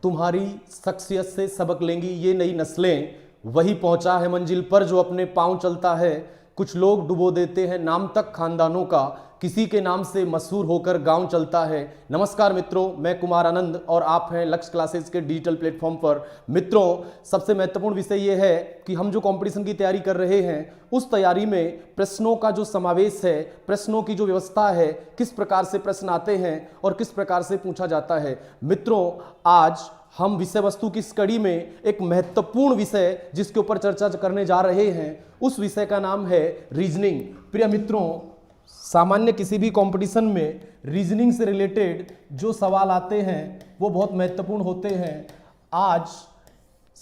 तुम्हारी शख्सियत से सबक लेंगी ये नई नस्लें, वही पहुंचा है मंजिल पर जो अपने पांव चलता है। कुछ लोग डुबो देते हैं नाम तक खानदानों का, किसी के नाम से मशहूर होकर गांव चलता है। नमस्कार मित्रों, मैं कुमार आनंद और आप हैं लक्ष्य क्लासेस के डिजिटल प्लेटफॉर्म पर। मित्रों, सबसे महत्वपूर्ण विषय यह है कि हम जो कंपटीशन की तैयारी कर रहे हैं उस तैयारी में प्रश्नों का जो समावेश है, प्रश्नों की जो व्यवस्था है, किस प्रकार से प्रश्न आते हैं और किस प्रकार से पूछा जाता है। मित्रों, आज हम विषय वस्तु की इस कड़ी में एक महत्वपूर्ण विषय जिसके ऊपर चर्चा करने जा रहे हैं, उस विषय का नाम है रीजनिंग। प्रिय मित्रों, सामान्य किसी भी कंपटीशन में रीजनिंग से रिलेटेड जो सवाल आते हैं वो बहुत महत्वपूर्ण होते हैं। आज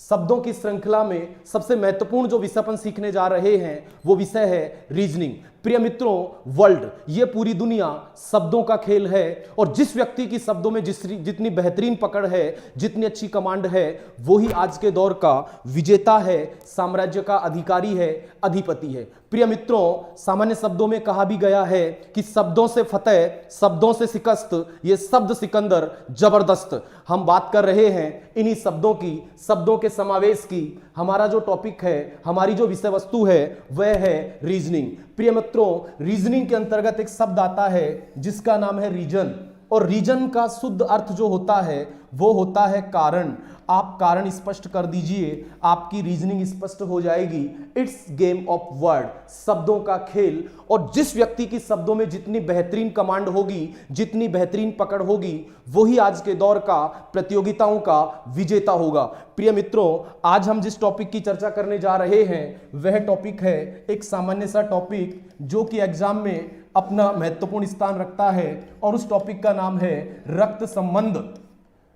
शब्दों की श्रृंखला में सबसे महत्वपूर्ण जो विषय अपन सीखने जा रहे हैं वो विषय है रीजनिंग। प्रिय मित्रों, वर्ल्ड, ये पूरी दुनिया शब्दों का खेल है और जिस व्यक्ति की शब्दों में जितनी बेहतरीन पकड़ है, जितनी अच्छी कमांड है, वो ही आज के दौर का विजेता है, साम्राज्य का अधिकारी है, अधिपति है। प्रिय मित्रों, सामान्य शब्दों में कहा भी गया है कि शब्दों से फतेह, शब्दों से शिकस्त, ये शब्द सिकंदर जबरदस्त। हम बात कर रहे हैं इन्हीं शब्दों की, शब्दों के समावेश की। हमारा जो टॉपिक है, हमारी जो विषय वस्तु है वह है रीजनिंग। प्रिय मित्रों, रीजनिंग के अंतर्गत एक शब्द आता है जिसका नाम है रीजन, और रीजन का शुद्ध अर्थ जो होता है वो होता है कारण। आप कारण स्पष्ट कर दीजिए, आपकी रीजनिंग स्पष्ट हो जाएगी। इट्स गेम ऑफ वर्ड, शब्दों का खेल। और जिस व्यक्ति की शब्दों में जितनी बेहतरीन कमांड होगी, जितनी बेहतरीन पकड़ होगी, वही आज के दौर का प्रतियोगिताओं का विजेता होगा। प्रिय मित्रों, आज हम जिस टॉपिक की चर्चा करने जा रहे हैं वह टॉपिक है एक सामान्य सा टॉपिक जो कि एग्जाम में अपना महत्वपूर्ण स्थान रखता है, और उस टॉपिक का नाम है रक्त संबंध।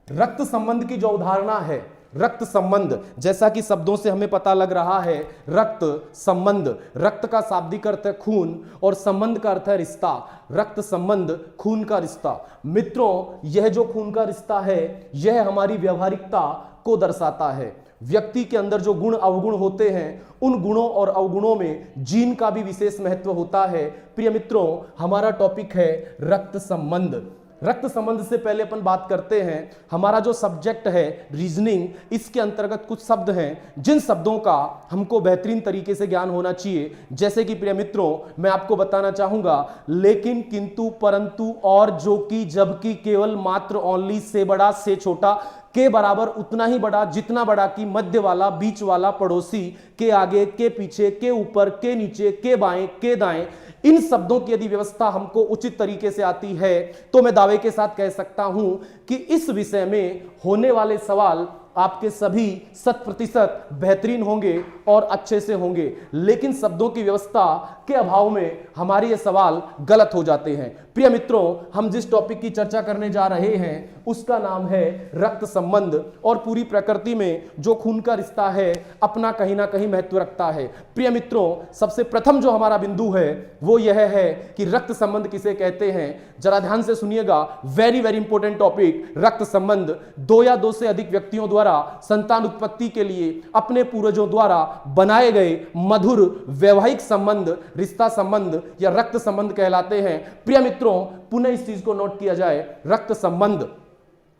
रक्त संबंध की जो अवधारणा है, रक्त संबंध, जैसा कि शब्दों से हमें पता लग रहा है, रक्त संबंध, रक्त का शाब्दिक अर्थ है खून और संबंध का अर्थ है रिश्ता। रक्त संबंध, खून का रिश्ता। मित्रों, यह जो खून का रिश्ता है यह हमारी व्यवहारिकता को दर्शाता है। व्यक्ति के अंदर जो गुण अवगुण होते हैं, उन गुणों और अवगुणों में जीन का भी विशेष महत्व होता है। प्रिय मित्रों, हमारा टॉपिक है रक्त संबंध। रक्त संबंध से पहले अपन बात करते हैं, हमारा जो सब्जेक्ट है रीजनिंग, इसके अंतर्गत कुछ शब्द हैं जिन शब्दों का हमको बेहतरीन तरीके से ज्ञान होना चाहिए। जैसे कि प्रिय मित्रों, मैं आपको बताना चाहूंगा लेकिन, किंतु, परंतु, और, जो कि, जबकि, केवल, मात्र, ओनली, से बड़ा, से छोटा, के बराबर, उतना ही बड़ा, जितना बड़ा कि, मध्य वाला, बीच वाला, पड़ोसी, के आगे, के पीछे, के ऊपर, के नीचे, के बाएं, के दाएं। इन शब्दों की यदि व्यवस्था हमको उचित तरीके से आती है तो मैं दावे के साथ कह सकता हूं कि इस विषय में होने वाले सवाल आपके सभी 100% बेहतरीन होंगे और अच्छे से होंगे। लेकिन शब्दों की व्यवस्था के अभाव में हमारे ये सवाल गलत हो जाते हैं। प्रिय मित्रों, हम जिस टॉपिक की चर्चा करने जा रहे हैं उसका नाम है रक्त संबंध, और पूरी प्रकृति में जो खून का रिश्ता है अपना कहीं ना कहीं महत्व रखता है। प्रिय मित्रों, सबसे प्रथम जो हमारा बिंदु है वो यह है कि रक्त संबंध किसे कहते हैं। जरा ध्यान से सुनिएगा, वेरी वेरी इंपॉर्टेंट टॉपिक, रक्त संबंध। दो या दो से अधिक व्यक्तियों द्वारा संतान उत्पत्ति के लिए अपने पूर्वजों द्वारा बनाए गए मधुर वैवाहिक संबंध, रिश्ता संबंध या रक्त संबंध कहलाते हैं। प्रिय मित्रों, पुनः इस चीज को नोट किया जाए, रक्त संबंध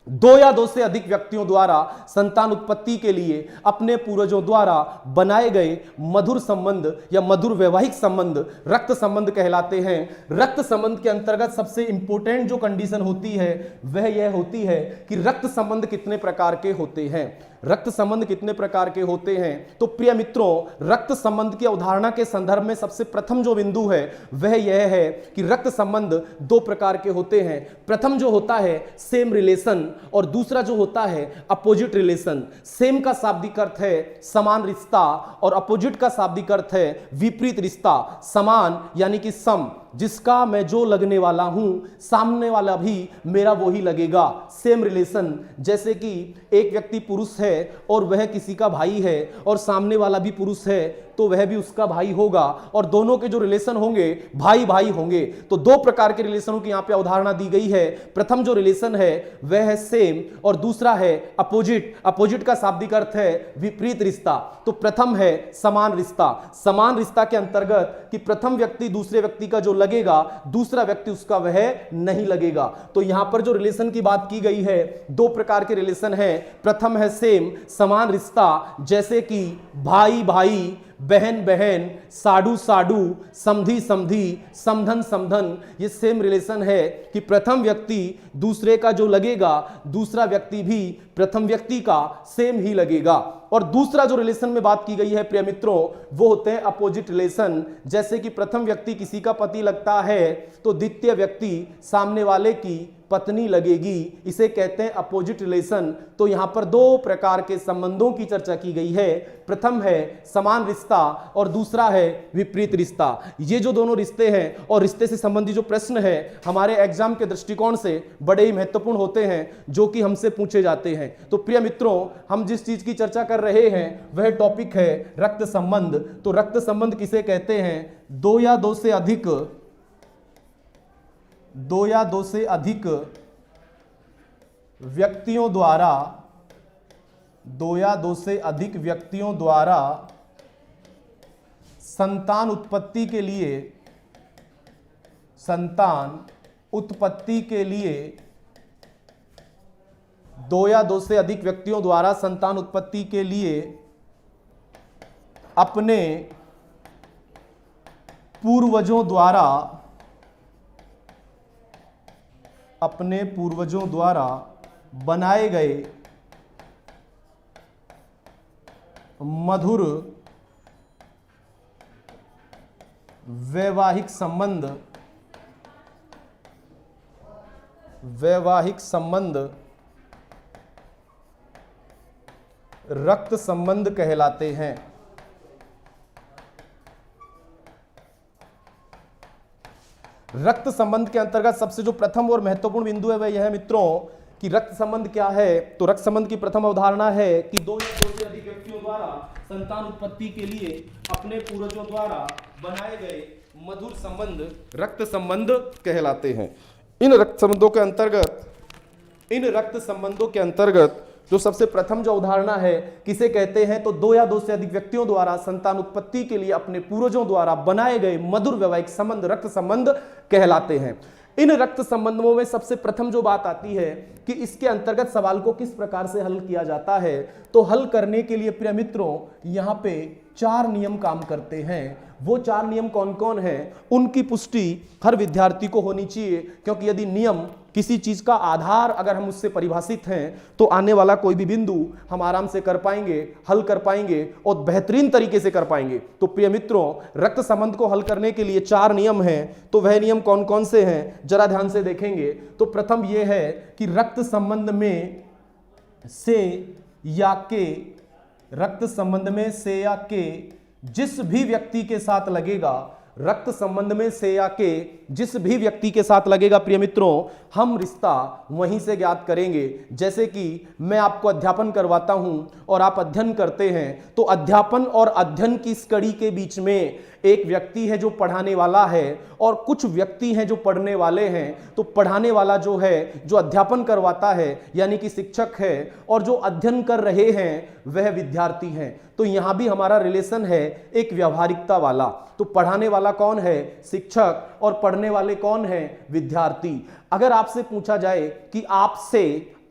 दो या दो से अधिक व्यक्तियों द्वारा संतान उत्पत्ति के लिए अपने पूर्वजों द्वारा बनाए गए मधुर संबंध या मधुर वैवाहिक संबंध रक्त संबंध कहलाते हैं। रक्त संबंध के अंतर्गत सबसे इंपॉर्टेंट जो कंडीशन होती है वह यह होती है कि रक्त संबंध कितने प्रकार के होते हैं। रक्त संबंध कितने प्रकार के होते हैं? तो प्रिय मित्रों, रक्त संबंध की अवधारणा के संदर्भ में सबसे प्रथम जो बिंदु है वह यह है कि रक्त संबंध दो प्रकार के होते हैं। प्रथम जो होता है सेम रिलेशन, और दूसरा जो होता है अपोजिट रिलेशन। सेम का शाब्दिक अर्थ है समान रिश्ता और अपोजिट का शाब्दिक अर्थ है विपरीत रिश्ता। समान यानी कि सम, जिसका मैं जो लगने वाला हूं सामने वाला भी मेरा वो ही लगेगा। सेम रिलेशन, जैसे कि एक व्यक्ति पुरुष है और वह किसी का भाई है और सामने वाला भी पुरुष है, तो वह भी उसका भाई होगा, और दोनों के जो रिलेशन होंगे भाई भाई होंगे। तो दो प्रकार के रिलेशनों की यहां पे अवधारणा दी गई है। प्रथम जो रिलेशन है वह है सेम, और दूसरा है अपोजिट। अपोजिट का शाब्दिक अर्थ है विपरीत रिश्ता। तो प्रथम है समान रिश्ता। समान रिश्ता के अंतर्गत कि प्रथम व्यक्ति दूसरे व्यक्ति का जो लगेगा, दूसरा व्यक्ति उसका वह नहीं लगेगा। तो यहां पर जो रिलेशन की बात की गई है, दो प्रकार के रिलेशन है। प्रथम है सेम, समान रिश्ता, जैसे कि भाई भाई, बहन बहन, साडू साडू, समधी समधी, समधन समधन। ये सेम रिलेशन है कि प्रथम व्यक्ति दूसरे का जो लगेगा, दूसरा व्यक्ति भी प्रथम व्यक्ति का सेम ही लगेगा। और दूसरा जो रिलेशन में बात की गई है प्रिय मित्रों, वो होते हैं अपोजिट रिलेशन। जैसे कि प्रथम व्यक्ति किसी का पति लगता है तो द्वितीय व्यक्ति सामने वाले की पत्नी लगेगी, इसे कहते हैं अपोजिट रिलेशन। तो यहां पर दो प्रकार के संबंधों की चर्चा की गई है। प्रथम है समान रिश्ता और दूसरा है विपरीत रिश्ता। ये जो दोनों रिश्ते हैं और रिश्ते से संबंधित जो प्रश्न है हमारे एग्जाम के दृष्टिकोण से बड़े ही महत्वपूर्ण होते हैं, जो कि हमसे पूछे जाते हैं। तो प्रिय मित्रों, हम जिस चीज की चर्चा कर रहे हैं वह टॉपिक है रक्त संबंध। तो रक्त संबंध किसे कहते हैं? दो या दो से अधिक व्यक्तियों द्वारा, दो या दो से अधिक व्यक्तियों द्वारा संतान उत्पत्ति के लिए दो या दो से अधिक व्यक्तियों द्वारा संतान उत्पत्ति के लिए अपने पूर्वजों द्वारा बनाए गए मधुर वैवाहिक संबंध रक्त संबंध कहलाते हैं। रक्त संबंध के अंतर्गत सबसे जो प्रथम और महत्वपूर्ण बिंदु है वह यह है मित्रों कि रक्त संबंध क्या है। तो रक्त संबंध की प्रथम अवधारणा है कि दो या दो से अधिक व्यक्तियों द्वारा संतान उत्पत्ति के लिए अपने पूर्वजों द्वारा बनाए गए मधुर संबंध रक्त संबंध कहलाते हैं। इन रक्त संबंधों के अंतर्गत जो सबसे प्रथम जो अवधारणा है किसे कहते हैं? तो दो या दो से अधिक व्यक्तियों द्वारा संतान उत्पत्ति के लिए अपने पूर्वजों द्वारा बनाए गए मधुर वैवाहिक संबंध रक्त संबंध कहलाते हैं। इन रक्त संबंधों में सबसे प्रथम जो बात आती है कि इसके अंतर्गत सवाल को किस प्रकार से हल किया जाता है। तो हल करने के लिए प्रिय मित्रों यहाँ पे 4 नियम काम करते हैं। वो 4 नियम कौन कौन हैं, उनकी पुष्टि हर विद्यार्थी को होनी चाहिए, क्योंकि यदि नियम किसी चीज का आधार अगर हम उससे परिभाषित हैं तो आने वाला कोई भी बिंदु हम आराम से कर पाएंगे, हल कर पाएंगे और बेहतरीन तरीके से कर पाएंगे। तो प्रिय मित्रों, रक्त संबंध को हल करने के लिए 4 नियम हैं। तो वह नियम कौन कौन से हैं जरा ध्यान से देखेंगे। तो प्रथम यह है कि रक्त संबंध में से या के जिस भी व्यक्ति के साथ लगेगा, रक्त संबंध में से या के जिस भी व्यक्ति के साथ लगेगा प्रिय मित्रों, हम रिश्ता वहीं से ज्ञात करेंगे। जैसे कि मैं आपको अध्यापन करवाता हूं और आप अध्ययन करते हैं, तो अध्यापन और अध्ययन की इस कड़ी के बीच में एक व्यक्ति है जो पढ़ाने वाला है और कुछ व्यक्ति हैं जो पढ़ने वाले हैं। तो पढ़ाने वाला जो है, जो अध्यापन करवाता है यानी कि शिक्षक है, और जो अध्ययन कर रहे हैं वह विद्यार्थी हैं। तो यहां भी हमारा रिलेशन है एक व्यवहारिकता वाला। तो पढ़ाने वाला कौन है? शिक्षक, और पढ़ने वाले कौन है? विद्यार्थी। अगर आपसे पूछा जाए कि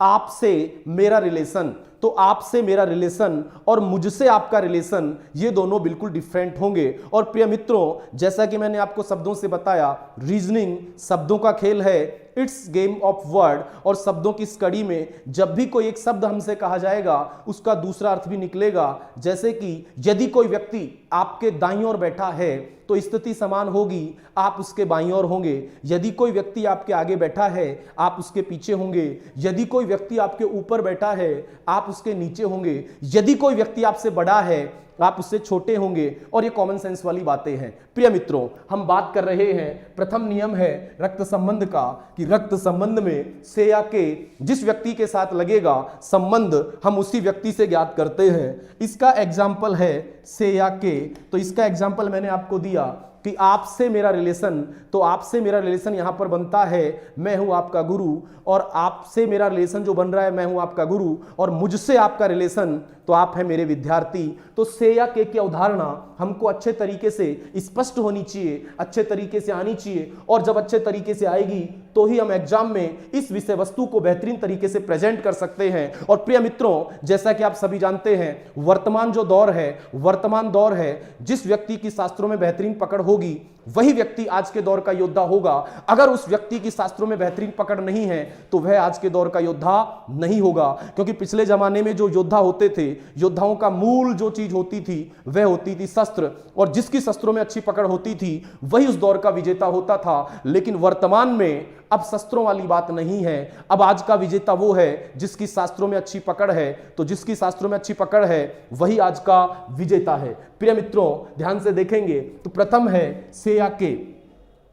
आपसे मेरा रिलेशन, तो आपसे मेरा रिलेशन और मुझसे आपका रिलेशन ये दोनों बिल्कुल डिफरेंट होंगे। और प्रिय मित्रों, जैसा कि मैंने आपको शब्दों से बताया, रीजनिंग शब्दों का खेल है, इट्स गेम ऑफ वर्ड। और शब्दों की इस कड़ी में जब भी कोई एक शब्द हमसे कहा जाएगा उसका दूसरा अर्थ भी निकलेगा। जैसे कि यदि कोई व्यक्ति आपके दाईं ओर बैठा है तो स्थिति समान होगी, आप उसके बाईं ओर होंगे। यदि कोई व्यक्ति आपके आगे बैठा है आप उसके पीछे होंगे। यदि कोई व्यक्ति आपके ऊपर बैठा है आप उसके नीचे होंगे। यदि कोई व्यक्ति आपसे बड़ा है आप उससे छोटे होंगे, और ये कॉमन सेंस वाली बातें हैं। प्रिय मित्रों, हम बात कर रहे हैं, प्रथम नियम है रक्त संबंध का, कि रक्त संबंध में से या के जिस व्यक्ति के साथ लगेगा संबंध हम उसी व्यक्ति से ज्ञात करते हैं। इसका एग्जाम्पल है से या के। तो इसका एग्जाम्पल मैंने आपको दिया कि आपसे मेरा रिलेशन, तो आपसे मेरा रिलेशन यहां पर बनता है मैं हूं आपका गुरु, और आपसे मेरा रिलेशन जो बन रहा है मैं हूं आपका गुरु, और मुझसे आपका रिलेशन तो आप हैं मेरे विद्यार्थी। तो से या के की अवधारणा हमको अच्छे तरीके से स्पष्ट होनी चाहिए, अच्छे तरीके से आनी चाहिए, और जब अच्छे तरीके से आएगी तो ही हम एग्जाम में इस विषय वस्तु को बेहतरीन तरीके से प्रेजेंट कर सकते हैं। और प्रिय मित्रों, जैसा कि आप सभी जानते हैं, वर्तमान जो दौर है, वर्तमान दौर है, जिस व्यक्ति की शास्त्रों में बेहतरीन पकड़ होगी वही व्यक्ति आज के दौर का योद्धा होगा। अगर उस व्यक्ति की शास्त्रों में बेहतरीन पकड़ नहीं है तो वह आज के दौर का योद्धा नहीं होगा, क्योंकि पिछले जमाने में जो योद्धा होते थे, योद्धाओं का मूल जो चीज होती थी वह होती थी शस्त्र, और जिसकी शस्त्रों में अच्छी पकड़ होती थी वही उस दौर का विजेता होता था। लेकिन वर्तमान में अब शस्त्रों वाली बात नहीं है, अब आज का विजेता वो है जिसकी शास्त्रों में अच्छी पकड़ है, तो जिसकी शास्त्रों में अच्छी पकड़ है वही आज का विजेता है। प्रिय मित्रों, ध्यान से देखेंगे तो प्रथम है से या के,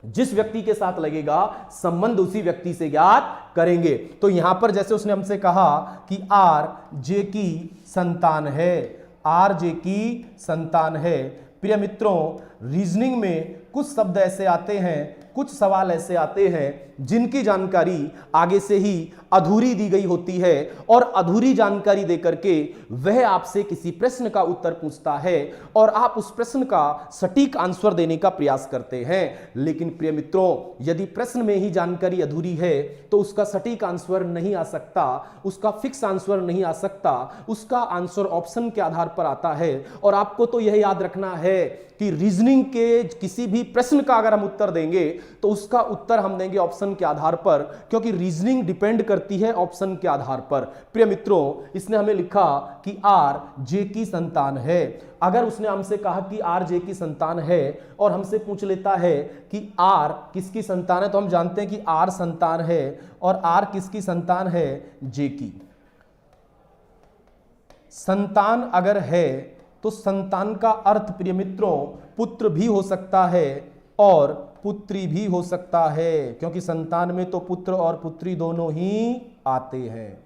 जिस व्यक्ति के साथ लगेगा संबंध उसी व्यक्ति से ज्ञात करेंगे। तो यहां पर जैसे उसने हमसे कहा कि आर जे की संतान है, आर जे की संतान है। प्रिय मित्रों, रीजनिंग में कुछ शब्द ऐसे आते हैं, कुछ सवाल ऐसे आते हैं जिनकी जानकारी आगे से ही अधूरी दी गई होती है, और अधूरी जानकारी देकर के वह आपसे किसी प्रश्न का उत्तर पूछता है और आप उस प्रश्न का सटीक आंसर देने का प्रयास करते हैं। लेकिन प्रिय मित्रों, यदि प्रश्न में ही जानकारी अधूरी है तो उसका सटीक आंसर नहीं आ सकता, उसका फिक्स आंसर नहीं आ सकता, उसका आंसर ऑप्शन के आधार पर आता है। और आपको तो यह याद रखना है कि रीजनिंग के किसी भी प्रश्न का अगर हम उत्तर देंगे तो उसका उत्तर हम देंगे ऑप्शन के आधार पर, क्योंकि रीजनिंग डिपेंड करती है ऑप्शन के आधार पर। प्रिय मित्रों, इसने हमें लिखा कि आर जे की संतान है। अगर उसने हमसे कहा कि आर जे की संतान है और हमसे पूछ लेता है कि आर किसकी संतान है, तो हम जानते हैं कि आर संतान है, और आर किसकी संतान है, जे की। संतान अगर है तो संतान का अर्थ प्रिय मित्रों पुत्र भी हो सकता है और पुत्री भी हो सकता है, क्योंकि संतान में तो पुत्र और पुत्री दोनों ही आते हैं।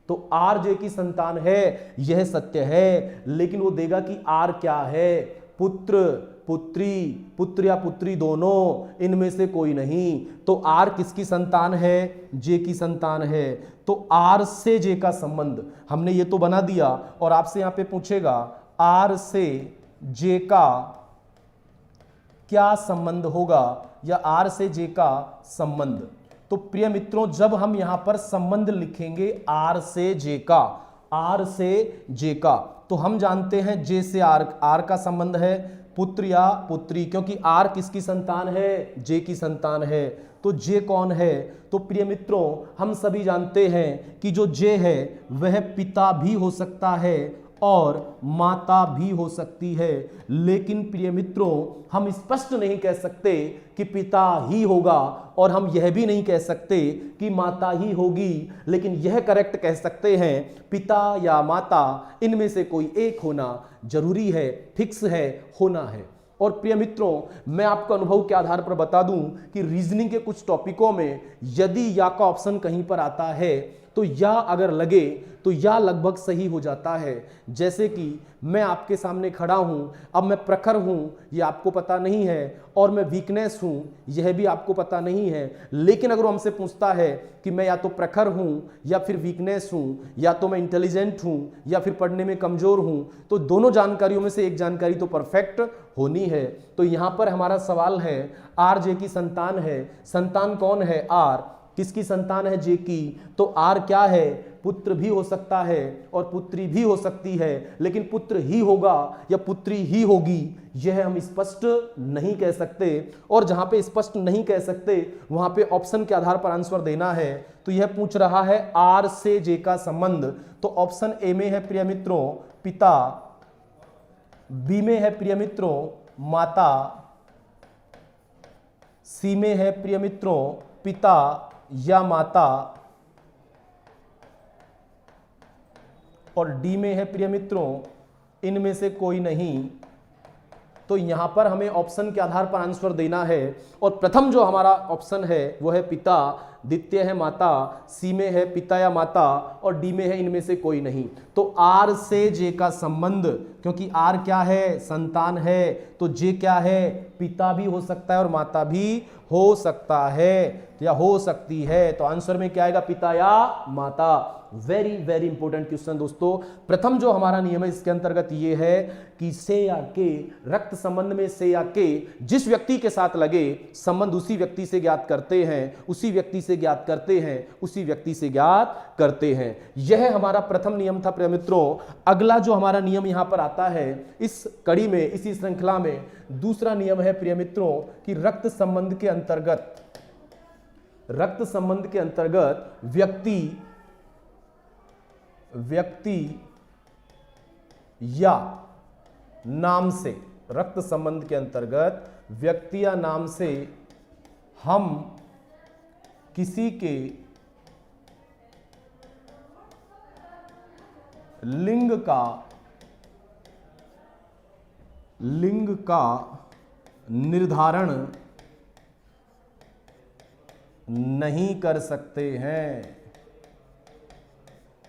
तो आर जे की संतान है, यह सत्य है, लेकिन वो देगा कि आर क्या है, पुत्र, पुत्री, पुत्र या पुत्री दोनों, इनमें से कोई नहीं। तो आर किसकी संतान है, जे की संतान है। तो आर से जे का संबंध हमने ये तो बना दिया, और आपसे यहां पे पूछेगा आर से जे का क्या संबंध होगा, या आर से जे का संबंध। तो प्रिय मित्रों, जब हम यहां पर संबंध लिखेंगे आर से जे का, आर से जे का, तो हम जानते हैं जे से आर, आर का संबंध है पुत्र या पुत्री, क्योंकि आर किसकी संतान है, जे की संतान है। तो जे कौन है, तो प्रिय मित्रों हम सभी जानते हैं कि जो जे है वह पिता भी हो सकता है और माता भी हो सकती है। लेकिन प्रिय मित्रों, हम स्पष्ट नहीं कह सकते कि पिता ही होगा, और हम यह भी नहीं कह सकते कि माता ही होगी, लेकिन यह करेक्ट कह सकते हैं पिता या माता, इनमें से कोई एक होना जरूरी है, फिक्स है, होना है। और प्रिय मित्रों, मैं आपको अनुभव के आधार पर बता दूं कि रीजनिंग के कुछ टॉपिकों में यदि या का ऑप्शन कहीं पर आता है तो या अगर लगे तो या लगभग सही हो जाता है। जैसे कि मैं आपके सामने खड़ा हूं, अब मैं प्रखर हूं ये आपको पता नहीं है, और मैं वीकनेस हूं यह भी आपको पता नहीं है। लेकिन अगर वो हमसे पूछता है कि मैं या तो प्रखर हूं या फिर वीकनेस हूं, या तो मैं इंटेलिजेंट हूं या फिर पढ़ने में कमजोर हूं, तो दोनों जानकारियों में से एक जानकारी तो परफेक्ट होनी है। तो यहां पर हमारा सवाल है आर जे की संतान है, संतान कौन है, आर, किसकी संतान है, जे की। तो आर क्या है, पुत्र भी हो सकता है और पुत्री भी हो सकती है, लेकिन पुत्र ही होगा या पुत्री ही होगी यह हम स्पष्ट नहीं कह सकते। और जहां पे स्पष्ट नहीं कह सकते वहां पे ऑप्शन के आधार पर आंसर देना है। तो यह पूछ रहा है आर से जे का संबंध, तो ऑप्शन ए में है प्रिय मित्रों पिता, बी में है प्रिय मित्रों माता, सी में है प्रिय मित्रों पिता या माता, और डी में है प्रिय मित्रों इनमें से कोई नहीं। तो यहां पर हमें ऑप्शन के आधार पर आंसर देना है और प्रथम जो हमारा ऑप्शन है वो है पिता, द्वितीय है माता, सी में है पिता या माता और डी में है इनमें से कोई नहीं। तो आर से जे का संबंध, क्योंकि आर क्या है, संतान है, तो जे क्या है, पिता भी हो सकता है और माता भी हो सकता है या हो सकती है। तो आंसर में क्या आएगा, पिता या माता। वेरी वेरी इंपॉर्टेंट क्वेश्चन दोस्तों। प्रथम जो हमारा नियम है इसके अंतर्गत ये है कि से या के, रक्त संबंध में से या के जिस व्यक्ति के साथ लगे संबंध उसी व्यक्ति से ज्ञात करते हैं, उसी व्यक्ति से ज्ञात करते हैं, उसी व्यक्ति से ज्ञात करते हैं। यह हमारा प्रथम नियम था प्रिय मित्रों। अगला जो हमारा नियम यहां पर आता है इस कड़ी में, इसी श्रृंखला में, दूसरा नियम है प्रिय मित्रों कि रक्त संबंध के अंतर्गत व्यक्ति या नाम से, रक्त संबंध के अंतर्गत व्यक्ति या नाम से हम किसी के लिंग का निर्धारण नहीं कर सकते हैं।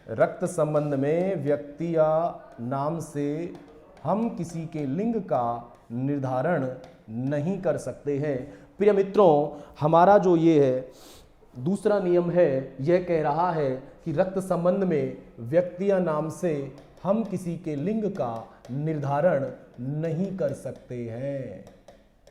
रक्त संबंध में व्यक्ति या नाम से हम किसी के लिंग का निर्धारण नहीं कर सकते हैं। प्रिय मित्रों, हमारा जो ये है दूसरा नियम है, यह कह रहा है कि रक्त संबंध में व्यक्ति या नाम से हम किसी के लिंग का निर्धारण नहीं कर सकते हैं।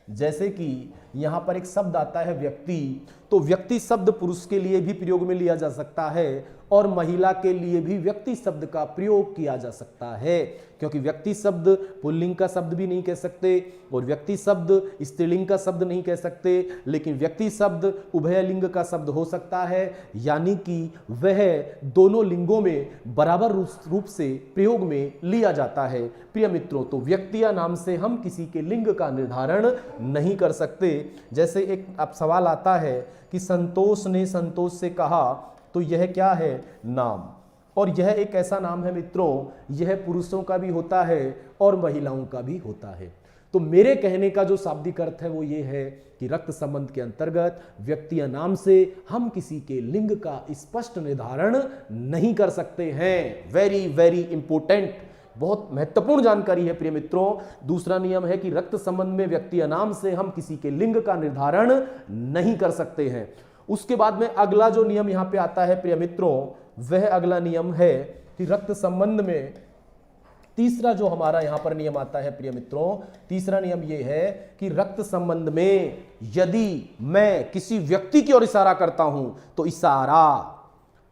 जैसे कि यहां पर एक शब्द आता है व्यक्ति, तो व्यक्ति शब्द पुरुष के लिए भी प्रयोग में लिया जा सकता है और महिला के लिए भी व्यक्ति शब्द का प्रयोग किया जा सकता है, क्योंकि व्यक्ति शब्द पुल्लिंग का शब्द भी नहीं कह सकते और व्यक्ति शब्द स्त्रीलिंग का शब्द नहीं कह सकते, लेकिन व्यक्ति शब्द उभयलिंग का शब्द हो सकता है, यानी कि वह दोनों लिंगों में बराबर रूप से प्रयोग में लिया जाता है। प्रिय मित्रों, तो व्यक्ति या नाम से हम किसी के लिंग का निर्धारण नहीं कर सकते। जैसे एक अब सवाल आता है कि संतोष ने संतोष से कहा, तो यह क्या है, नाम, और यह एक ऐसा नाम है मित्रों, यह पुरुषों का भी होता है और महिलाओं का भी होता है। तो मेरे कहने का जो शाब्दिक अर्थ है वो ये है कि रक्त संबंध के अंतर्गत व्यक्ति या नाम से हम किसी के लिंग का स्पष्ट निर्धारण नहीं कर सकते हैं। वेरी वेरी इंपॉर्टेंट, बहुत महत्वपूर्ण जानकारी है प्रिय मित्रों। दूसरा नियम है कि रक्त संबंध में व्यक्ति या नाम से हम किसी के लिंग का निर्धारण नहीं कर सकते हैं। उसके बाद में अगला जो नियम यहां पे आता है प्रिय मित्रों, वह अगला नियम है कि रक्त संबंध में तीसरा जो हमारा यहां पर नियम आता है प्रिय मित्रों, तीसरा नियम यह है कि रक्त संबंध में यदि मैं किसी व्यक्ति की ओर इशारा करता हूं तो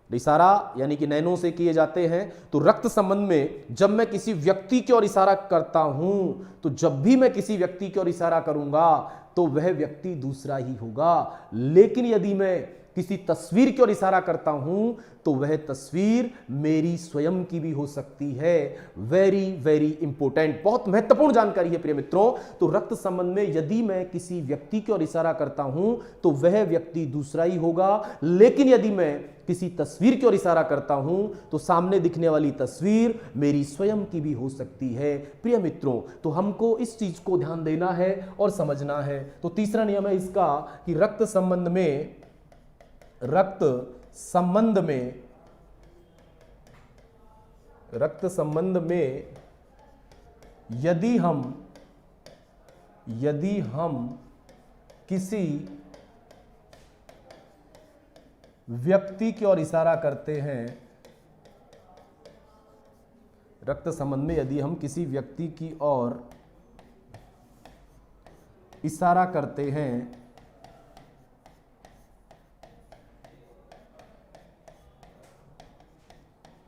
इशारा यानी कि नैनों से किए जाते हैं। तो रक्त संबंध में जब मैं किसी व्यक्ति की ओर इशारा करता हूं, तो जब भी मैं किसी व्यक्ति की ओर इशारा करूंगा तो वह व्यक्ति दूसरा ही होगा, लेकिन यदि मैं किसी तस्वीर की ओर इशारा करता हूं तो वह तस्वीर मेरी स्वयं की भी हो सकती है। वेरी वेरी इंपॉर्टेंट, बहुत महत्वपूर्ण जानकारी है प्रिय मित्रों। तो रक्त संबंध में यदि मैं किसी व्यक्ति की ओर इशारा करता हूं तो वह व्यक्ति दूसरा ही होगा, लेकिन यदि मैं किसी तस्वीर की ओर इशारा करता हूं तो सामने दिखने वाली तस्वीर मेरी स्वयं की भी हो सकती है। प्रिय मित्रों, तो हमको इस चीज को ध्यान देना है और समझना है। तो तीसरा नियम है इसका कि रक्त संबंध में यदि हम किसी व्यक्ति की ओर इशारा करते हैं, रक्त संबंध में यदि हम किसी व्यक्ति की ओर इशारा करते हैं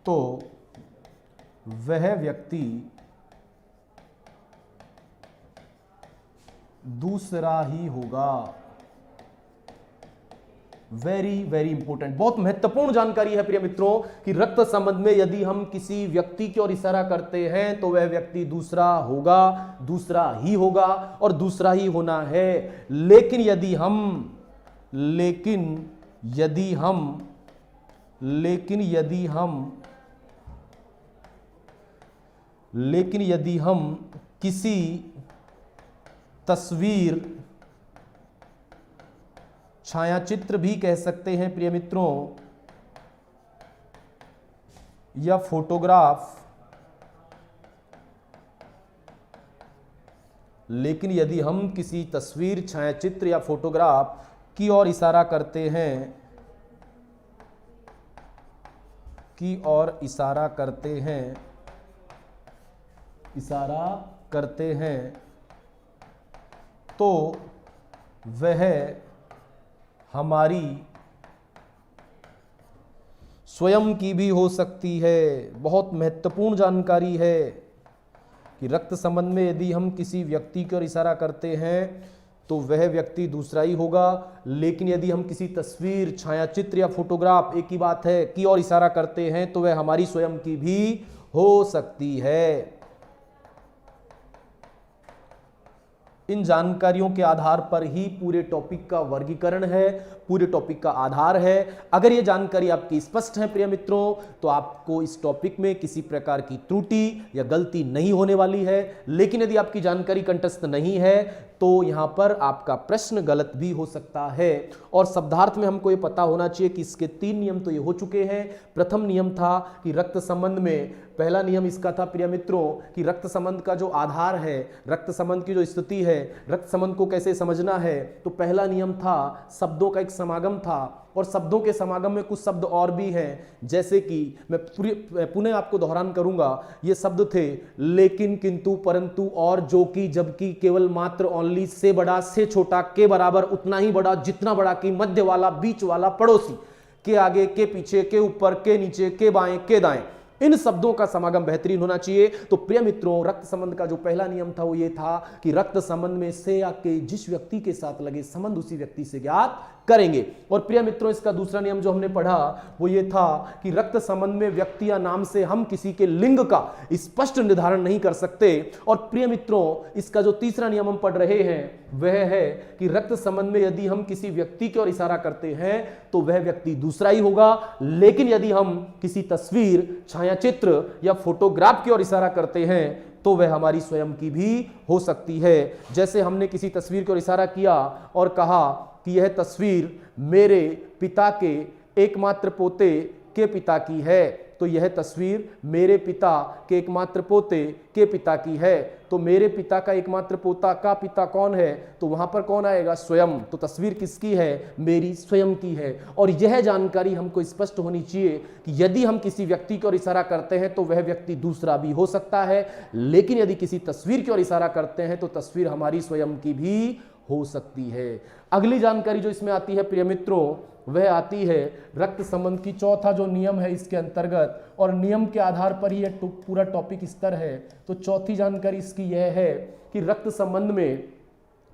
तो वह व्यक्ति दूसरा ही होगा। वेरी वेरी इंपॉर्टेंट, बहुत महत्वपूर्ण जानकारी है प्रिय मित्रों कि रक्त संबंध में यदि हम किसी व्यक्ति की ओर इशारा करते हैं तो वह व्यक्ति दूसरा होगा, दूसरा ही होगा और दूसरा ही होना है। लेकिन यदि हम लेकिन यदि हम किसी तस्वीर, छायाचित्र भी कह सकते हैं प्रिय मित्रों, या फोटोग्राफ, लेकिन यदि हम किसी तस्वीर, छायाचित्र या फोटोग्राफ की ओर इशारा करते हैं, तो वह हमारी स्वयं की भी हो सकती है। बहुत महत्वपूर्ण जानकारी है कि रक्त संबंध में यदि हम किसी व्यक्ति की ओर इशारा करते हैं तो वह व्यक्ति दूसरा ही होगा, लेकिन यदि हम किसी तस्वीर, छायाचित्र या फोटोग्राफ, एक ही बात है, की ओर इशारा करते हैं तो वह हमारी स्वयं की भी हो सकती है। इन जानकारियों के आधार पर ही पूरे टॉपिक का वर्गीकरण है, पूरे टॉपिक का आधार है। अगर ये जानकारी आपकी स्पष्ट है प्रिय मित्रों, तो आपको इस टॉपिक में किसी प्रकार की त्रुटि या गलती नहीं होने वाली है। लेकिन यदि आपकी जानकारी कंठस्थ नहीं है तो यहां पर आपका प्रश्न गलत भी हो सकता है। और शब्दार्थ में हमको ये पता होना चाहिए कि इसके 3 नियम तो ये हो चुके हैं। प्रथम नियम था कि रक्त संबंध में, पहला नियम इसका था प्रिय मित्रों कि रक्त संबंध का जो आधार है, रक्त संबंध की जो स्थिति है, रक्त संबंध को कैसे समझना है, तो पहला नियम था शब्दों का एक समागम था। और शब्दों के समागम में कुछ शब्द और भी हैं, जैसे कि मैं पुनः आपको दोहरान करूंगा। ये शब्द थे लेकिन, किंतु, परंतु, और, जो कि, जबकि, केवल, मात्र, ओनली, से बड़ा, से छोटा, के बराबर, उतना ही बड़ा, जितना बड़ा, कि, मध्य वाला, बीच वाला, पड़ोसी, के आगे, के पीछे, के ऊपर, के नीचे, के बाएं, के दाएं, इन शब्दों का समागम बेहतरीन होना चाहिए। तो प्रिय मित्रों, रक्त संबंध का जो पहला नियम था वो ये था कि रक्त संबंध में से या के जिस व्यक्ति के साथ लगे संबंध उसी व्यक्ति से ज्ञात करेंगे। और प्रिय मित्रों, इसका दूसरा नियम जो हमने पढ़ा वो ये था कि रक्त संबंध में व्यक्ति या नाम से हम किसी के लिंग का स्पष्ट निर्धारण नहीं कर सकते। और प्रिय मित्रों, इसका जो तीसरा नियम हम पढ़ रहे हैं वह है कि रक्त संबंध में यदि हम किसी व्यक्ति की ओर इशारा करते हैं तो वह व्यक्ति दूसरा ही होगा, लेकिन यदि हम किसी तस्वीर, छायाचित्र या फोटोग्राफ की ओर इशारा करते हैं तो वह हमारी स्वयं की भी हो सकती है। जैसे हमने किसी तस्वीर की ओर इशारा किया और कहा कि यह तस्वीर मेरे पिता के एकमात्र पोते के पिता की है, तो यह तस्वीर मेरे पिता के एकमात्र पोते के पिता की है। तो मेरे पिता का एकमात्र पोता का पिता कौन है, तो वहां पर कौन आएगा? स्वयं। तो तस्वीर किसकी है? मेरी स्वयं की है। और यह जानकारी हमको स्पष्ट होनी चाहिए कि यदि हम किसी व्यक्ति की ओर इशारा करते हैं तो वह व्यक्ति दूसरा भी हो सकता है, लेकिन यदि किसी तस्वीर की ओर इशारा करते हैं तो तस्वीर हमारी स्वयं की भी हो सकती है। अगली जानकारी जो इसमें आती है प्रिय मित्रों, वह आती है रक्त संबंध की चौथा जो नियम है इसके अंतर्गत, और नियम के आधार पर ही यह पूरा टॉपिक स्तर है। तो चौथी जानकारी इसकी यह है कि रक्त संबंध में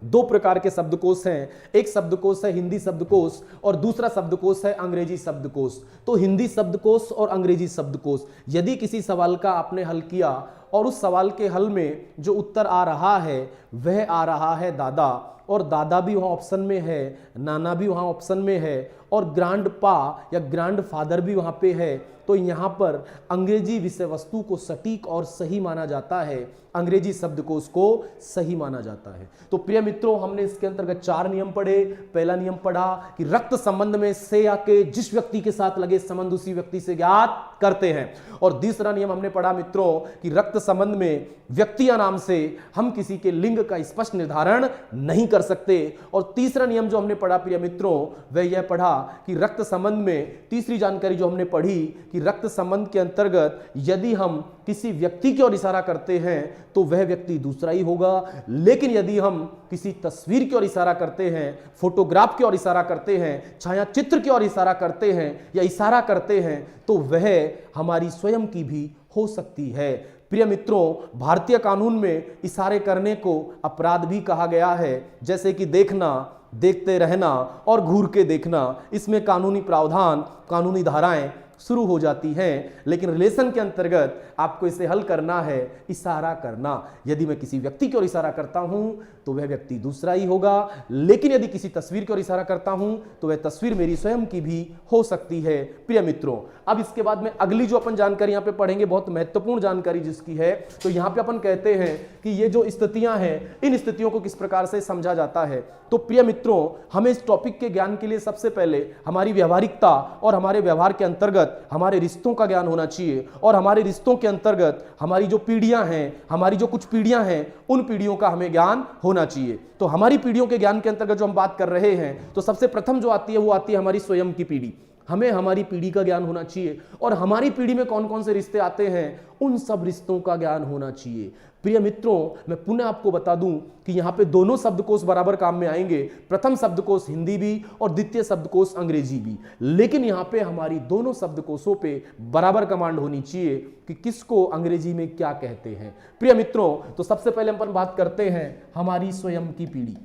2 प्रकार के शब्दकोश हैं। एक शब्दकोश है हिंदी शब्दकोश और दूसरा शब्दकोश है अंग्रेजी शब्दकोश। तो हिंदी शब्दकोश और अंग्रेजी शब्दकोश, यदि किसी सवाल का आपने हल किया और उस सवाल के हल में जो उत्तर आ रहा है वह आ रहा है दादा, और दादा भी वहाँ ऑप्शन में है, नाना भी वहाँ ऑप्शन में है, और ग्रैंड पा या ग्रैंड फादर भी वहाँ पे है, तो यहाँ पर अंग्रेजी विषय वस्तु को सटीक और सही माना जाता है, अंग्रेजी शब्दकोश को सही माना जाता है। तो प्रिय मित्रों, हमने इसके अंतर्गत 4 नियम पढ़े। पहला नियम पढ़ा कि रक्त संबंध में से या के जिस व्यक्ति के साथ लगे संबंध उसी व्यक्ति से ज्ञात करते हैं। और दूसरा नियम हमने पढ़ा मित्रों कि रक्त संबंध में व्यक्ति या नाम से हम किसी के लिंग का स्पष्ट निर्धारण नहीं कर सकते। और तीसरा नियम जो हमने पढ़ा प्रिय मित्रों वह यह पढ़ा कि रक्त संबंध में तीसरी जानकारी जो हमने पढ़ी कि रक्त संबंध के अंतर्गत यदि हम किसी व्यक्ति की ओर इशारा करते हैं तो वह व्यक्ति दूसरा ही होगा, लेकिन यदि हम किसी तस्वीर की ओर इशारा करते हैं, फोटोग्राफ की ओर इशारा करते हैं, छायाचित्र की ओर इशारा करते हैं या इशारा करते हैं तो वह हमारी स्वयं की भी हो सकती है। प्रिय मित्रों, भारतीय कानून में इशारे करने को अपराध भी कहा गया है, जैसे कि देखना, देखते रहना और घूर के देखना। इसमें कानूनी प्रावधान, कानूनी धाराएं शुरू हो जाती हैं, लेकिन रिलेशन के अंतर्गत आपको इसे हल करना है इशारा करना। यदि मैं किसी व्यक्ति की ओर इशारा करता हूं तो वह व्यक्ति दूसरा ही होगा, लेकिन यदि किसी तस्वीर की ओर इशारा करता हूं तो वह तस्वीर मेरी स्वयं की भी हो सकती है। प्रिय मित्रों, अब इसके बाद में अगली जो अपन जानकारी यहां पे पढ़ेंगे, बहुत महत्वपूर्ण जानकारी जिसकी है, तो यहां पे अपन कहते हैं कि ये जो स्थितियां हैं, इन स्थितियों को किस प्रकार से समझा जाता है। तो प्रिय मित्रों, हमें इस टॉपिक के ज्ञान के लिए सबसे पहले हमारी व्यवहारिकता और हमारे व्यवहार के अंतर्गत हमारे रिश्तों का ज्ञान होना चाहिए, और हमारे रिश्तों के अंतर्गत हमारी जो पीढ़ियां हैं, हमारी जो कुछ पीढ़ियां हैं, उन पीढ़ियों का हमें ज्ञान होना चाहिए। तो हमारी पीढ़ियों के ज्ञान के अंतर्गत जो हम बात कर रहे हैं, तो सबसे प्रथम जो आती है वो आती है हमारी स्वयं की पीढ़ी। हमें हमारी पीढ़ी का ज्ञान होना चाहिए, और हमारी पीढ़ी में कौन कौन से रिश्ते आते हैं, उन सब रिश्तों का ज्ञान होना चाहिए। प्रिय मित्रों, मैं पुनः आपको बता दूं कि यहां पे दोनों शब्दकोश बराबर काम में आएंगे, प्रथम शब्दकोश हिंदी भी और द्वितीय शब्दकोश अंग्रेजी भी, लेकिन यहां पे हमारी दोनों शब्दकोशों पे बराबर कमांड होनी चाहिए कि किसको अंग्रेजी में क्या कहते हैं। प्रिय मित्रों, तो सबसे पहले अपन बात करते हैं हमारी स्वयं की पीढ़ी।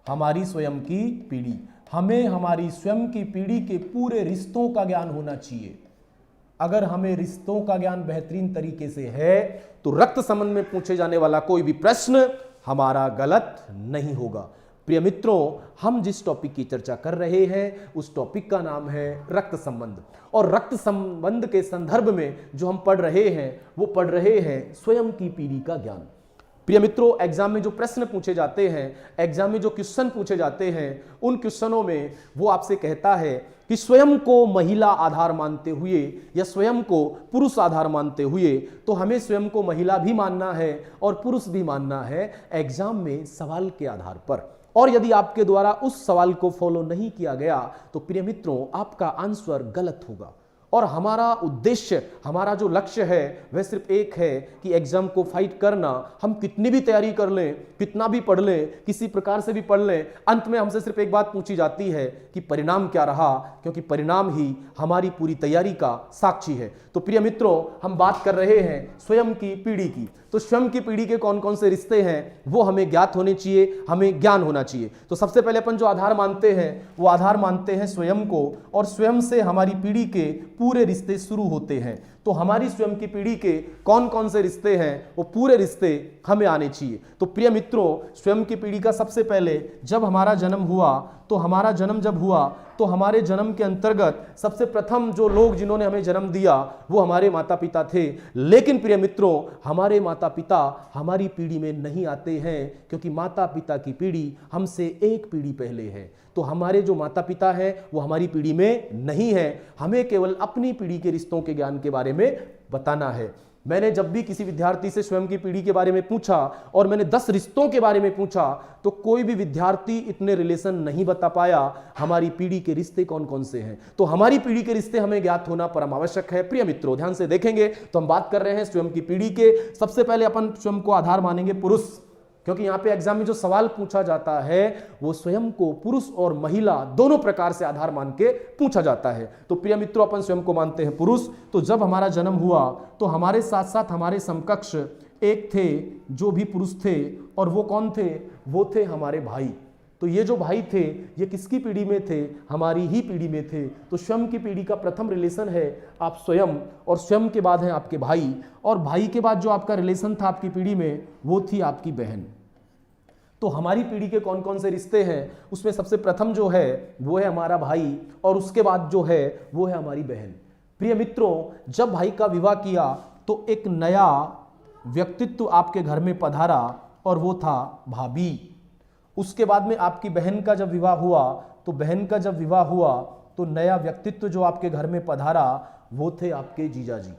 हमारी स्वयं की पीढ़ी, हमें हमारी स्वयं की पीढ़ी के पूरे रिश्तों का ज्ञान होना चाहिए। अगर हमें रिश्तों का ज्ञान बेहतरीन तरीके से है तो रक्त संबंध में पूछे जाने वाला कोई भी प्रश्न हमारा गलत नहीं होगा। प्रिय मित्रों, हम जिस टॉपिक की चर्चा कर रहे हैं उस टॉपिक का नाम है रक्त संबंध, और रक्त संबंध के संदर्भ में जो हम पढ़ रहे हैं वो पढ़ रहे हैं स्वयं की पीढ़ी का ज्ञान। प्रिय मित्रों, एग्जाम में जो प्रश्न पूछे जाते हैं, एग्जाम में जो क्वेश्चन पूछे जाते हैं, उन क्वेश्चनों में वो आपसे कहता है कि स्वयं को महिला आधार मानते हुए या स्वयं को पुरुष आधार मानते हुए, तो हमें स्वयं को महिला भी मानना है और पुरुष भी मानना है एग्जाम में सवाल के आधार पर। और यदि आपके द्वारा उस सवाल को फॉलो नहीं किया गया तो प्रिय मित्रों, आपका आंसर गलत होगा। और हमारा उद्देश्य, हमारा जो लक्ष्य है वह सिर्फ एक है कि एग्जाम को फाइट करना। हम कितनी भी तैयारी कर लें, कितना भी पढ़ लें, किसी प्रकार से भी पढ़ लें, अंत में हमसे सिर्फ एक बात पूछी जाती है कि परिणाम क्या रहा, क्योंकि परिणाम ही हमारी पूरी तैयारी का साक्षी है। तो प्रिय मित्रों, हम बात कर रहे हैं स्वयं की पीढ़ी की। तो स्वयं की पीढ़ी के कौन कौन से रिश्ते हैं वो हमें ज्ञात होने चाहिए, हमें ज्ञान होना चाहिए। तो सबसे पहले अपन जो आधार मानते हैं वो आधार मानते हैं स्वयं को, और स्वयं से हमारी पीढ़ी के पूरे रिश्ते शुरू होते हैं। तो हमारी स्वयं की पीढ़ी के कौन कौन से रिश्ते हैं वो पूरे रिश्ते हमें आने चाहिए। तो प्रिय मित्रों, स्वयं की पीढ़ी का सबसे पहले जब हमारा जन्म हुआ, तो हमारा जन्म जब हुआ तो हमारे जन्म के अंतर्गत सबसे प्रथम जो लोग जिन्होंने हमें जन्म दिया वो हमारे माता पिता थे। लेकिन प्रिय मित्रों, हमारे माता पिता हमारी पीढ़ी में नहीं आते हैं, क्योंकि माता पिता की पीढ़ी हमसे एक पीढ़ी पहले है। तो हमारे जो माता पिता हैं वो हमारी पीढ़ी में नहीं है। हमें केवल अपनी पीढ़ी के रिश्तों के ज्ञान के बारे में बताना है। मैंने जब भी किसी विद्यार्थी से स्वयं की पीढ़ी के बारे में पूछा और मैंने 10 रिश्तों के बारे में पूछा, तो कोई भी विद्यार्थी इतने रिलेशन नहीं बता पाया हमारी पीढ़ी के रिश्ते कौन कौन से हैं। तो हमारी पीढ़ी के रिश्ते हमें ज्ञात होना परम आवश्यक है। प्रिय मित्रों, ध्यान से देखेंगे तो हम बात कर रहे हैं स्वयं की पीढ़ी के। सबसे पहले अपन स्वयं को आधार मानेंगे पुरुष, क्योंकि यहां पे एग्जाम में जो सवाल पूछा जाता है वो स्वयं को पुरुष और महिला दोनों प्रकार से आधार मान के पूछा जाता है। तो प्रिय मित्रों, अपन स्वयं को मानते हैं पुरुष। तो जब हमारा जन्म हुआ तो हमारे साथ साथ हमारे समकक्ष एक थे जो भी पुरुष थे, और वो कौन थे, वो थे हमारे भाई। तो ये जो भाई थे ये किसकी पीढ़ी में थे, हमारी ही पीढ़ी में थे। तो स्वयं की पीढ़ी का प्रथम रिलेशन है आप स्वयं, और स्वयं के बाद है आपके भाई, और भाई के बाद जो आपका रिलेशन था आपकी पीढ़ी में वो थी आपकी बहन। तो हमारी पीढ़ी के कौन कौन से रिश्ते हैं, उसमें सबसे प्रथम जो है वो है हमारा भाई, और उसके बाद जो है वो है हमारी बहन। प्रिय मित्रों, जब भाई का विवाह किया तो एक नया व्यक्तित्व आपके घर में पधारा, और वो था भाभी। उसके बाद में आपकी बहन का जब विवाह हुआ, तो बहन का जब विवाह हुआ तो नया व्यक्तित्व जो आपके घर में पधारा वो थे आपके जीजा जी।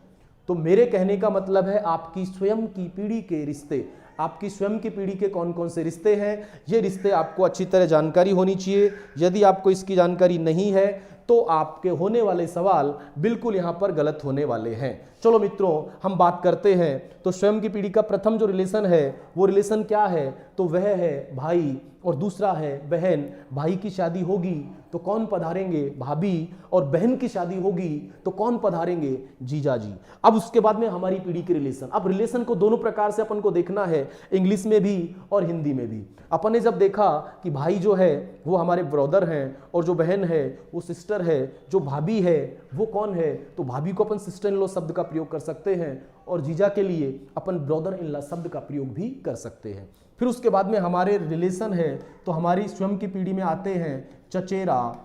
तो मेरे कहने का मतलब है आपकी स्वयं की पीढ़ी के रिश्ते, आपकी स्वयं की पीढ़ी के कौन कौन से रिश्ते हैं, ये रिश्ते आपको अच्छी तरह जानकारी होनी चाहिए। यदि आपको इसकी जानकारी नहीं है तो आपके होने वाले सवाल बिल्कुल यहाँ पर गलत होने वाले हैं। चलो मित्रों, हम बात करते हैं। तो स्वयं की पीढ़ी का प्रथम जो रिलेशन है वो रिलेशन क्या है, तो वह है भाई और दूसरा है बहन। भाई की शादी होगी तो कौन पधारेंगे? भाभी। और बहन की शादी होगी तो कौन पधारेंगे? जीजा जी। अब उसके बाद में हमारी पीढ़ी के रिलेशन। अब रिलेशन को दोनों प्रकार से अपन को देखना है, इंग्लिश में भी और हिंदी में भी। अपन ने जब देखा कि भाई जो है वो हमारे ब्रदर हैं और जो बहन है वो सिस्टर है, जो भाभी है वो कौन है? तो भाभी को अपन सिस्टर इन लॉ शब्द का प्रयोग कर सकते हैं और जीजा के लिए अपन ब्रदर इन लॉ शब्द का प्रयोग भी कर सकते हैं। फिर उसके बाद में हमारे रिलेशन है तो हमारी स्वयं की पीढ़ी में आते हैं चचेरा,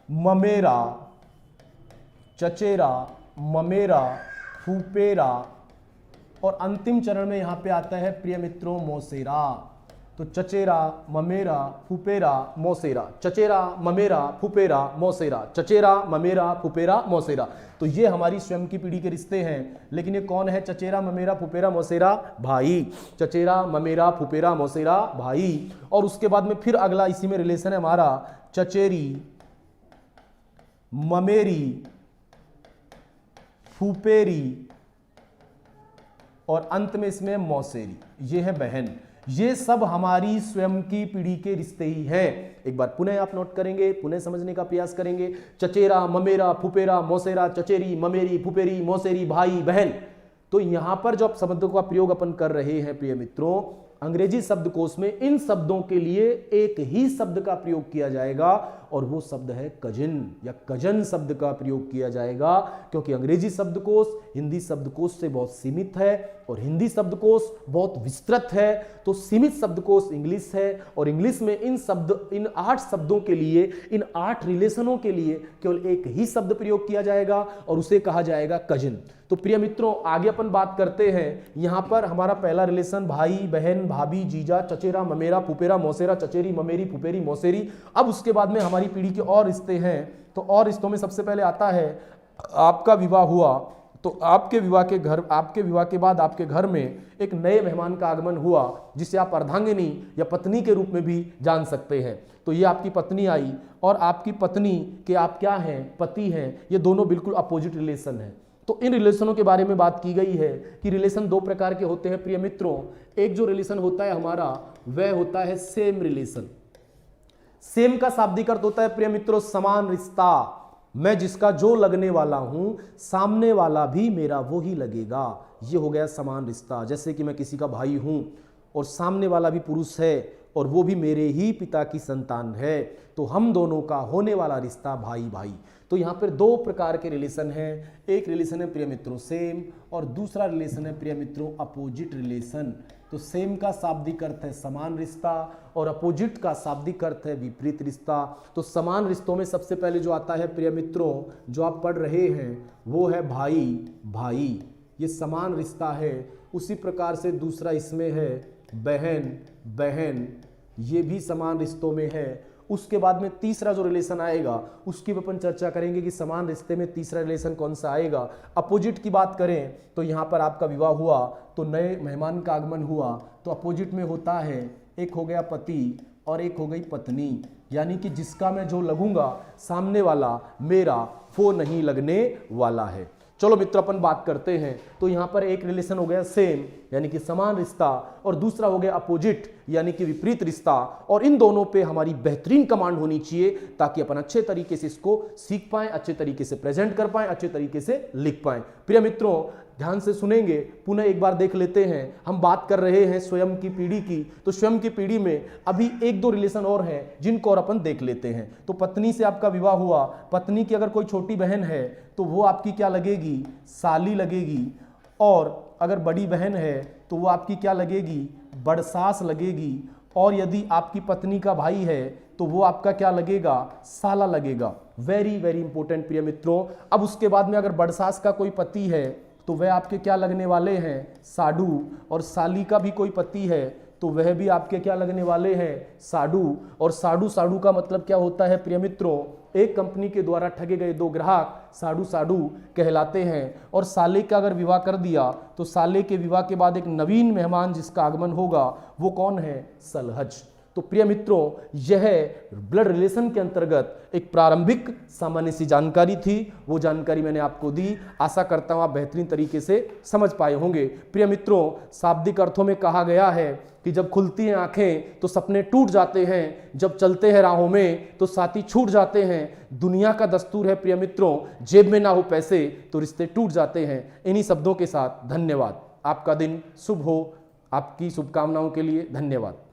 ममेरा, चचेरा, ममेरा, फूपेरा और अंतिम चरण में यहां पे आता है प्रिय मित्रों मौसेरा। तो चचेरा, ममेरा, फुपेरा, मौसेरा, चचेरा, ममेरा, फुपेरा, मौसेरा, चचेरा, ममेरा, फुपेरा, मौसेरा। तो ये हमारी स्वयं की पीढ़ी के रिश्ते हैं। लेकिन ये कौन है? चचेरा, ममेरा, फुपेरा, मौसेरा, भाई। चचेरा, ममेरा, फुपेरा, मौसेरा, भाई। और उसके बाद में फिर अगला इसी में रिलेशन है हमारा चचेरी, ममेरी, फुपेरी और अंत में इसमें मौसेरी। ये है बहन। ये सब हमारी स्वयं की पीढ़ी के रिश्ते ही हैं। एक बार पुनः आप नोट करेंगे, पुनः समझने का प्रयास करेंगे। चचेरा, ममेरा, फुपेरा, मौसेरा, चचेरी, ममेरी, फुपेरी, मौसेरी, भाई, बहन। तो यहां पर जो शब्दों का प्रयोग अपन कर रहे हैं प्रिय मित्रों, अंग्रेजी शब्दकोश में इन शब्दों के लिए एक ही शब्द का प्रयोग किया जाएगा और वो शब्द है कजिन या कजन शब्द का प्रयोग किया जाएगा, क्योंकि अंग्रेजी शब्दकोश हिंदी शब्दकोश से बहुत सीमित है और हिंदी शब्दकोश बहुत विस्तृत है। तो सीमित शब्दकोश इंग्लिश है और इंग्लिश में इन 8 शब्दों के लिए, इन 8 रिलेशनों के लिए केवल एक ही शब्द प्रयोग किया जाएगा और उसे कहा जाएगा कजिन। तो प्रिय मित्रों आगे अपन बात करते हैं। यहां पर हमारा पहला रिलेशन भाई, बहन, भाभी, जीजा, चचेरा, ममेरा, फुपेरा, मौसेरा, चचेरी, ममेरी, फुपेरी, मौसेरी। अब उसके बाद में हमारी पीढ़ी के और रिश्ते हैं। तो और रिश्तों में सबसे पहले आता है आपका विवाह हुआ तो आपके विवाह के बाद आपके घर में एक नए मेहमान का आगमन हुआ, जिसे आप अर्धांगिनी या पत्नी के रूप में भी जान सकते हैं। तो ये आपकी पत्नी आई और आपकी पत्नी के आप क्या हैं? पति हैं। ये दोनों बिल्कुल अपोजिट रिलेशन है। तो इन रिलेशनों के बारे में बात की गई है कि रिलेशन 2 प्रकार के होते हैं प्रिय मित्रों। एक जो रिलेशन होता है हमारा वह होता है सेम रिलेशन। सेम का शाब्दिक अर्थ होता है प्रिय मित्रों समान रिश्ता। मैं जिसका जो लगने वाला हूं सामने वाला भी मेरा वो ही लगेगा। ये हो गया समान रिश्ता। जैसे कि मैं किसी का भाई हूं और सामने वाला भी पुरुष है और वो भी मेरे ही पिता की संतान है, तो हम दोनों का होने वाला रिश्ता भाई भाई। तो यहाँ पर 2 प्रकार के रिलेशन हैं। एक रिलेशन है प्रिय मित्रों सेम और दूसरा रिलेशन है प्रिय मित्रों अपोजिट रिलेशन। तो सेम का शाब्दिक अर्थ है समान रिश्ता और अपोजिट का शाब्दिक अर्थ है विपरीत रिश्ता। तो समान रिश्तों में सबसे पहले जो आता है प्रिय मित्रों जो आप पढ़ रहे हैं वो है भाई भाई, ये समान रिश्ता है। उसी प्रकार से दूसरा इसमें है बहन बहन, ये भी समान रिश्तों में है। उसके बाद में तीसरा जो रिलेशन आएगा उसकी अपन चर्चा करेंगे कि समान रिश्ते में तीसरा रिलेशन कौन सा आएगा। अपोजिट की बात करें तो यहाँ पर आपका विवाह हुआ तो नए मेहमान का आगमन हुआ, तो अपोजिट में होता है एक हो गया पति और एक हो गई पत्नी, यानी कि जिसका मैं जो लगूंगा सामने वाला मेरा वो नहीं लगने वाला है। चलो मित्र अपन बात करते हैं। तो यहाँ पर एक रिलेशन हो गया सेम यानी कि समान रिश्ता और दूसरा हो गया अपोजिट यानी कि विपरीत रिश्ता, और इन दोनों पे हमारी बेहतरीन कमांड होनी चाहिए ताकि अपन अच्छे तरीके से इसको सीख पाएं, अच्छे तरीके से प्रेजेंट कर पाएं, अच्छे तरीके से लिख पाएं। प्रिय मित्रों ध्यान से सुनेंगे, पुनः एक बार देख लेते हैं। हम बात कर रहे हैं स्वयं की पीढ़ी की, तो स्वयं की पीढ़ी में अभी 1-2 रिलेशन और हैं जिनको और अपन देख लेते हैं। तो पत्नी से आपका विवाह हुआ, पत्नी की अगर कोई छोटी बहन है तो वो आपकी क्या लगेगी? साली लगेगी, और अगर बड़ी बहन है तो वो आपकी क्या लगेगी? बड़सास लगेगी, और यदि आपकी पत्नी का भाई है तो वो आपका क्या लगेगा? साला लगेगा। वेरी वेरी इंपॉर्टेंट प्रिय मित्रों। अब उसके बाद में अगर बड़सास का कोई पति है तो वह आपके क्या लगने वाले हैं? साडू, और साली का भी कोई पति है तो वह भी आपके क्या लगने वाले हैं? साडू। और साडू साडू का मतलब क्या होता है प्रिय मित्रों? एक कंपनी के द्वारा ठगे गए 2 ग्राहक साडू साडू कहलाते हैं। और साले का अगर विवाह कर दिया तो साले के विवाह के बाद एक नवीन मेहमान जिसका आगमन होगा वो कौन है? सलहज। तो प्रिय मित्रों, यह ब्लड रिलेशन के अंतर्गत एक प्रारंभिक सामान्य सी जानकारी थी। वो जानकारी मैंने आपको दी। आशा करता हूं आप बेहतरीन तरीके से समझ पाए होंगे। प्रिय मित्रों, शाब्दिक अर्थों में कहा गया है कि जब खुलती हैं आंखें तो सपने टूट जाते हैं, जब चलते हैं राहों में तो साथी छूट जाते हैं। दुनिया का दस्तूर है प्रिय मित्रों, जेब में ना हो पैसे तो रिश्ते टूट जाते हैं। इन्हीं शब्दों के साथ धन्यवाद। आपका दिन शुभ हो। आपकी शुभकामनाओं के लिए धन्यवाद।